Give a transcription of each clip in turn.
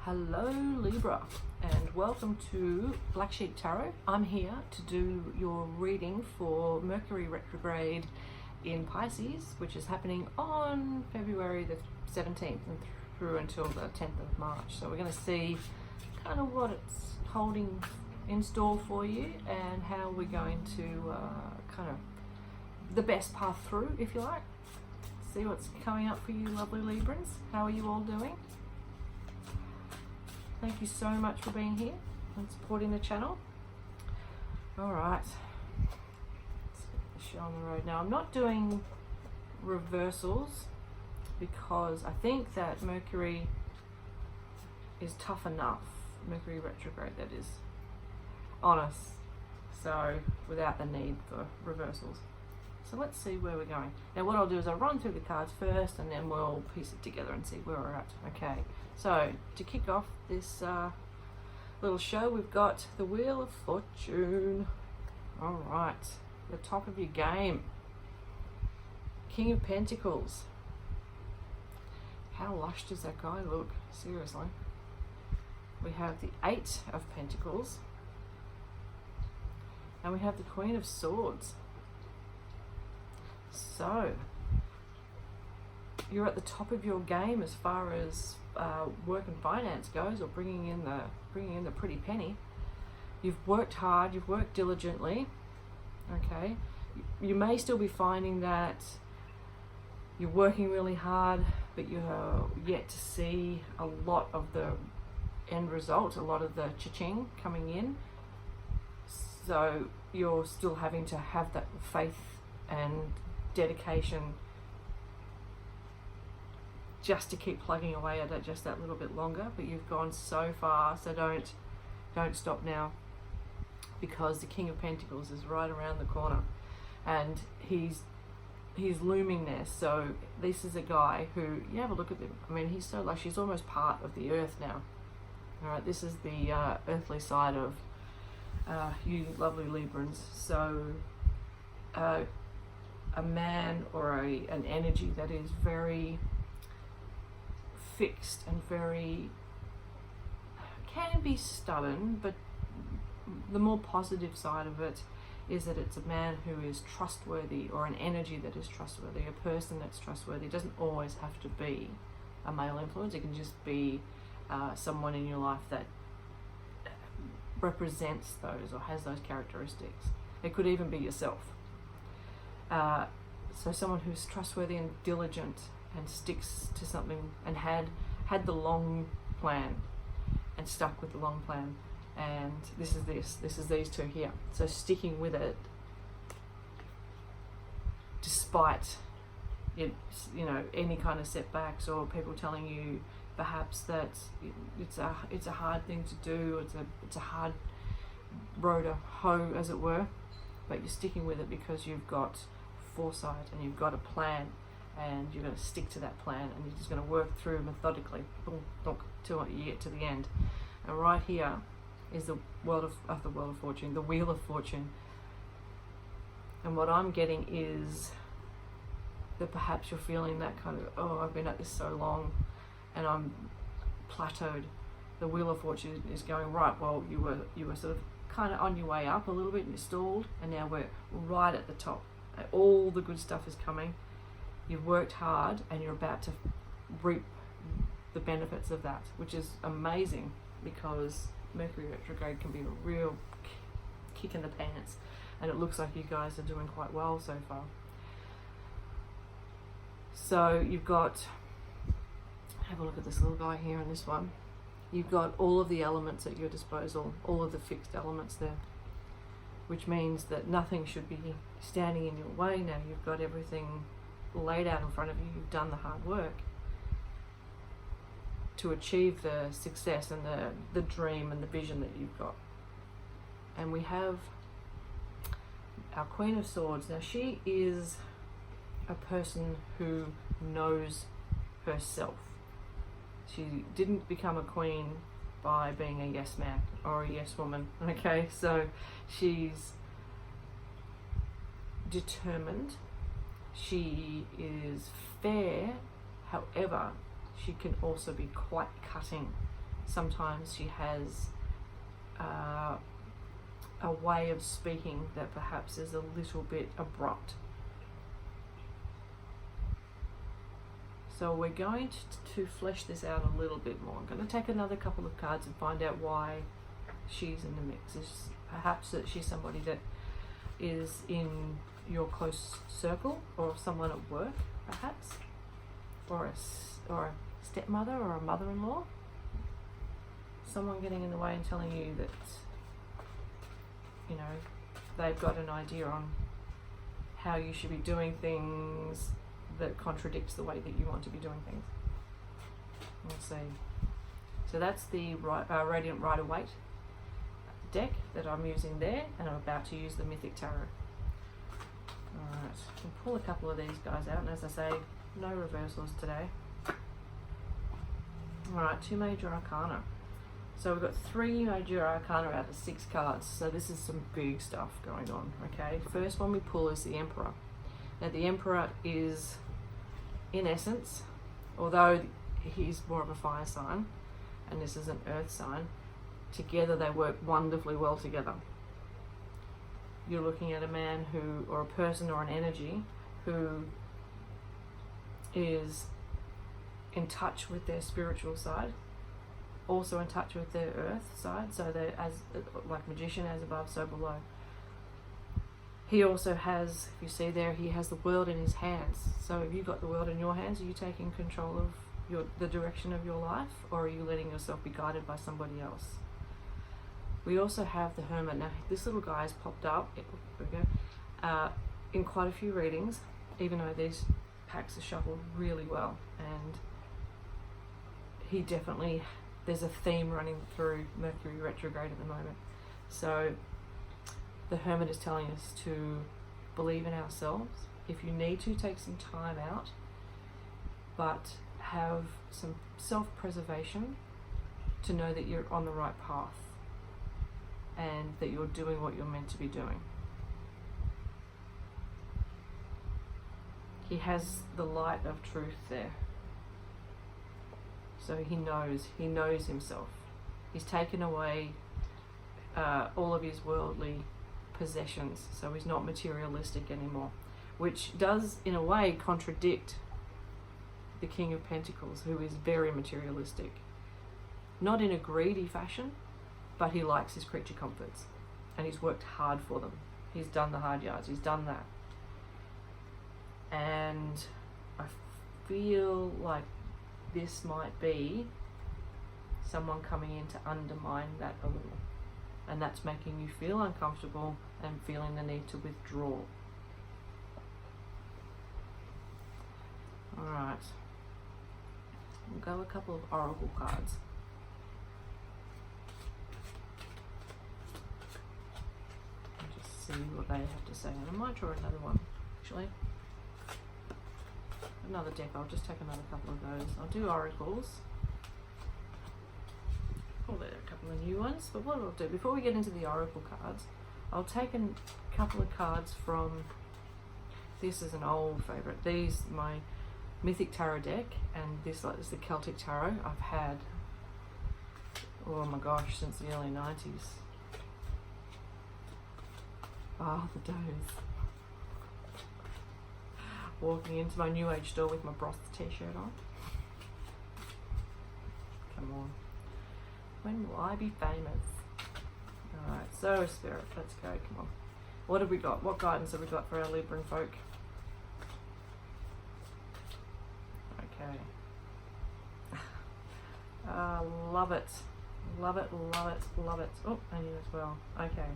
Hello Libra, and welcome to Black Sheep Tarot. I'm here to do your reading for Mercury Retrograde in Pisces, which is happening on February the 17th and through until the 10th of March. So we're going to see kind of what it's holding in store for you and how we're going to kind of the best path through, if you like. See what's coming up for you lovely Librans. How are you all doing? Thank you so much for being here and supporting the channel. All right, let's get the show on the road. Now, I'm not doing reversals because I think that Mercury is tough enough, Mercury retrograde that is, on us. So without the need for reversals. So let's see where we're going. Now what I'll do is I'll run through the cards first and then we'll piece it together and see where we're at. Okay, so to kick off this little show, we've got the Wheel of Fortune. All right, the top of your game. King of Pentacles. How lush does that guy look? Seriously. We have the Eight of Pentacles. And we have the Queen of Swords. So, you're at the top of your game as far as work and finance goes, or bringing in the pretty penny. You've worked hard, you've worked diligently. Okay, you may still be finding that you're working really hard, but you're yet to see a lot of the end result, a lot of the cha-ching coming in. So you're still having to have that faith and dedication just to keep plugging away at it just that little bit longer. But you've gone so far, so don't stop now, because the King of Pentacles is right around the corner and he's looming there. So this is a guy who, you have a look at him, I mean, he's so lush, he's almost part of the earth now. All right, this is the earthly side of you lovely Librans. So a man or an energy that is very fixed and very, can be stubborn, but the more positive side of it is that it's a man who is trustworthy, or an energy that is trustworthy, a person that's trustworthy. It doesn't always have to be a male influence. It can just be someone in your life that represents those or has those characteristics. It could even be yourself. So someone who's trustworthy and diligent and sticks to something, and had the long plan and stuck with the long plan. And this is these two here. So sticking with it despite you know any kind of setbacks, or people telling you perhaps that it's a hard thing to do, it's a hard road to hoe, as it were, but you're sticking with it because you've got foresight and you've got a plan, and you're going to stick to that plan, and you're just going to work through methodically till you get to the end. And right here is the Wheel of Fortune. And what I'm getting is that perhaps you're feeling that kind of, oh, I've been at this so long and I'm plateaued. The Wheel of Fortune is going, right, well, you were sort of kind of on your way up a little bit and you stalled, and now we're right at the top. All the good stuff is coming. You've worked hard and you're about to reap the benefits of that, which is amazing, because Mercury retrograde can be a real kick in the pants, and it looks like you guys are doing quite well so far. So you've got, have a look at this little guy here in this one. You've got all of the elements at your disposal, all of the fixed elements there, which means that nothing should be standing in your way now. You've got everything laid out in front of you. You've done the hard work to achieve the success and the dream and the vision that you've got. And we have our Queen of Swords. Now she is a person who knows herself. She didn't become a queen by being a yes man or a yes woman. Okay, so she's determined. She is fair, however, she can also be quite cutting. sometimes she has a way of speaking that perhaps is a little bit abrupt. So we're going to flesh this out a little bit more. I'm going to take another couple of cards and find out why she's in the mix. Is perhaps that she's somebody that is in your close circle, or someone at work, perhaps, or a stepmother or a mother-in-law. Someone getting in the way and telling you that, you know, they've got an idea on how you should be doing things that contradicts the way that you want to be doing things. Let's see. So that's the Radiant Rider-Waite deck that I'm using there, and I'm about to use the Mythic Tarot. Alright, we'll pull a couple of these guys out, and as I say, no reversals today. Alright, 2 Major Arcana. So we've got 3 Major Arcana out of 6 cards, so this is some big stuff going on, okay? First one we pull is the Emperor. Now the Emperor is, in essence, although he's more of a fire sign, and this is an earth sign, together they work wonderfully well together. You're looking at a man who, or a person or an energy, who is in touch with their spiritual side, also in touch with their earth side, so they're as like magician, as above, so below. He also has, if you see there, he has the world in his hands. So if you've got the world in your hands, are you taking control of the direction of your life, or are you letting yourself be guided by somebody else? We also have the Hermit. Now this little guy has popped up, there we go, in quite a few readings, even though these packs are shuffled really well, and he definitely, there's a theme running through Mercury Retrograde at the moment. So the Hermit is telling us to believe in ourselves. If you need to, take some time out, but have some self-preservation to know that you're on the right path and that you're doing what you're meant to be doing. He has the light of truth there. So he knows himself. He's taken away all of his worldly possessions, so he's not materialistic anymore, which does in a way contradict the King of Pentacles, who is very materialistic, not in a greedy fashion, but he likes his creature comforts, and he's worked hard for them. He's done the hard yards, he's done that, and I feel like this might be someone coming in to undermine that a little, and that's making you feel uncomfortable and feeling the need to withdraw. Alright, we'll go a couple of oracle cards. And just see what they have to say, and I might draw another one actually. Another deck, I'll just take another couple of those. I'll do oracles. Oh, there are a couple of new ones, but what I'll do, before we get into the oracle cards, I'll take a couple of cards from, this is an old favourite, these, my Mythic Tarot deck, and this is the Celtic Tarot. I've had, oh my gosh, since the early 90s. Oh, the days. Walking into my New Age store with my Broth t-shirt on. Come on. When will I be famous? Alright, so Spirit, let's go, come on. What have we got? What guidance have we got for our Libran folk? Okay. Love it. Love it, love it, love it. Oh, and you as well. Okay.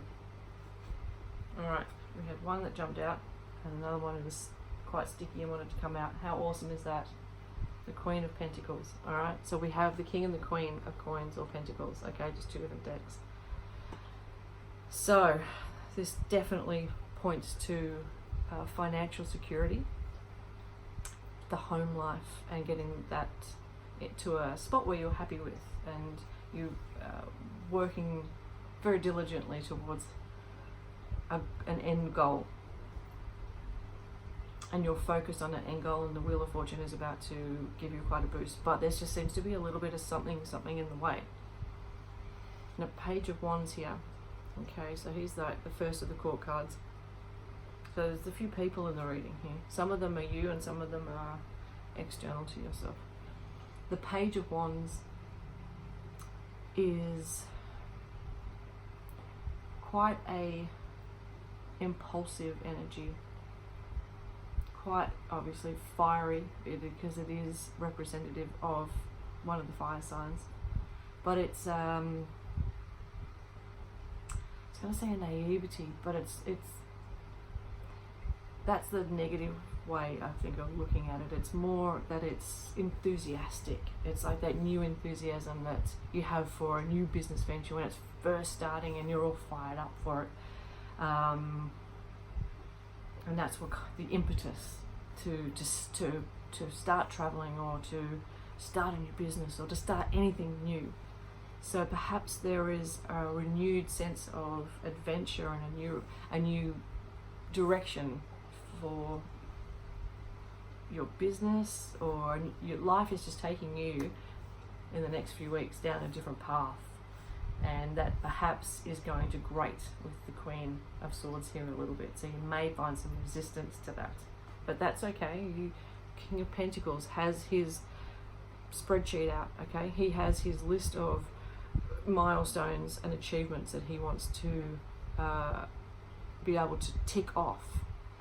Alright, we had one that jumped out, and another one that was quite sticky and wanted to come out. How awesome is that? The Queen of Pentacles. Alright, so we have the King and the Queen of Coins or Pentacles. Okay, just 2 different decks. So this definitely points to financial security, the home life, and getting that to a spot where you're happy with, and you working very diligently towards an end goal. And you're focused on an end goal, and the Wheel of Fortune is about to give you quite a boost, but there just seems to be a little bit of something in the way. and a Page of Wands here. Okay, so he's like the first of the court cards. So there's a few people in the reading here. Some of them are you and some of them are external to yourself. The Page of Wands is quite a impulsive energy, quite obviously fiery, because it is representative of one of the fire signs, but it's I was going to say a naivety, but it's that's the negative way I think of looking at it. It's more that it's enthusiastic. It's like that new enthusiasm that you have for a new business venture when it's first starting and you're all fired up for it, and that's what the impetus to start traveling or to start a new business or to start anything new. So perhaps there is a renewed sense of adventure and a new direction for your business, or your life is just taking you in the next few weeks down a different path, and that perhaps is going to grate with the Queen of Swords here a little bit, so you may find some resistance to that, but that's okay. King of Pentacles has his spreadsheet out, okay? He has his list of milestones and achievements that he wants to be able to tick off,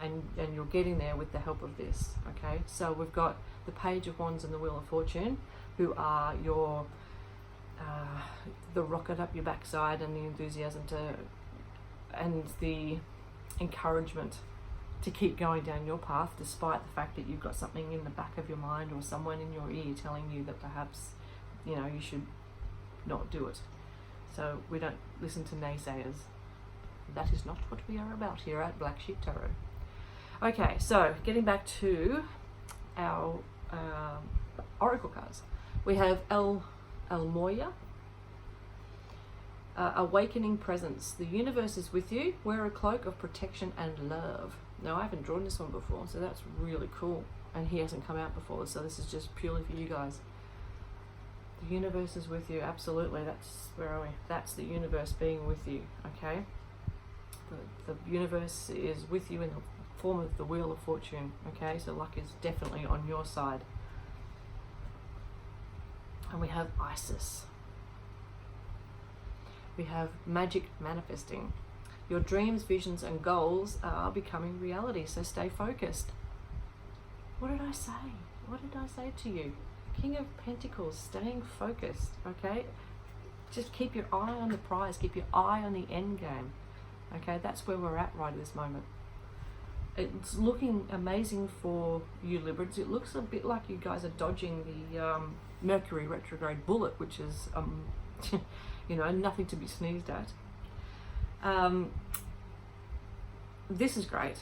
and you're getting there with the help of this, okay? So we've got the Page of Wands and the Wheel of Fortune, who are your the rocket up your backside and the enthusiasm and the encouragement to keep going down your path, despite the fact that you've got something in the back of your mind or someone in your ear telling you that perhaps, you know, you should not do it. So we don't listen to naysayers. That is not what we are about here at Black Sheep Tarot. Okay, so getting back to our oracle cards, we have El Moya, Awakening Presence. The universe is with you. Wear a cloak of protection and love. Now, I haven't drawn this one before, so that's really cool. And he hasn't come out before, so this is just purely for you guys. The universe is with you. Absolutely. That's, where are we? That's the universe being with you, okay? The universe is with you in the form of the Wheel of Fortune, okay? So luck is definitely on your side. And we have Isis. We have magic manifesting. Your dreams, visions, and goals are becoming reality, so stay focused. What did I say? What did I say to you? King of Pentacles, staying focused, okay? Just keep your eye on the prize, keep your eye on the end game, okay? That's where we're at right at this moment. It's looking amazing for you, Librans. It looks a bit like you guys are dodging the Mercury Retrograde bullet, which is, you know, nothing to be sneezed at. This is great.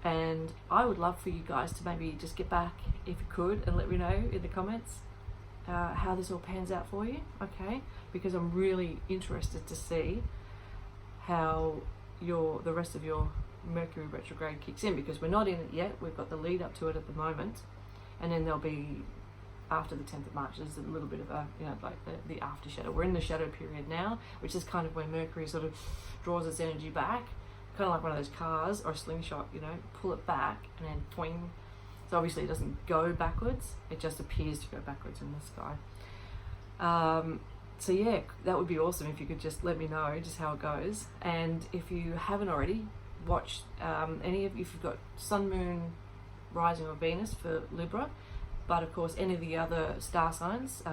And I would love for you guys to maybe just get back, if you could, and let me know in the comments how this all pans out for you, okay? Because I'm really interested to see how the rest of your Mercury Retrograde kicks in, because we're not in it yet. We've got the lead up to it at the moment, and then there'll be, after the 10th of March, there's a little bit of a, you know, like the after shadow. We're in the shadow period now, which is kind of where Mercury sort of draws its energy back, kind of like one of those cars or a slingshot, you know, pull it back and then twing. So obviously it doesn't go backwards, it just appears to go backwards in the sky. So yeah, that would be awesome if you could just let me know just how it goes. And if you haven't already, watch if you've got Sun, Moon, Rising or Venus for Libra, but of course any of the other star signs,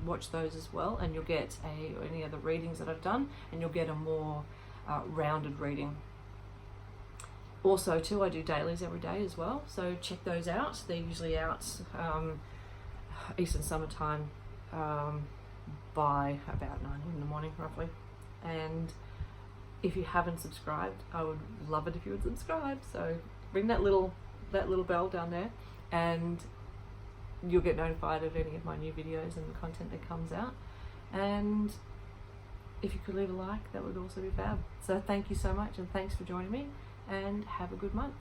watch those as well, and you'll get any other readings that I've done, and you'll get a more rounded reading. Also too, I do dailies every day as well, so check those out. They're usually out Eastern Summertime by about 9 in the morning roughly. And if you haven't subscribed, I would love it if you would subscribe. So ring that little bell down there, and you'll get notified of any of my new videos and the content that comes out. And if you could leave a like, that would also be fab. So thank you so much, and thanks for joining me, and have a good month.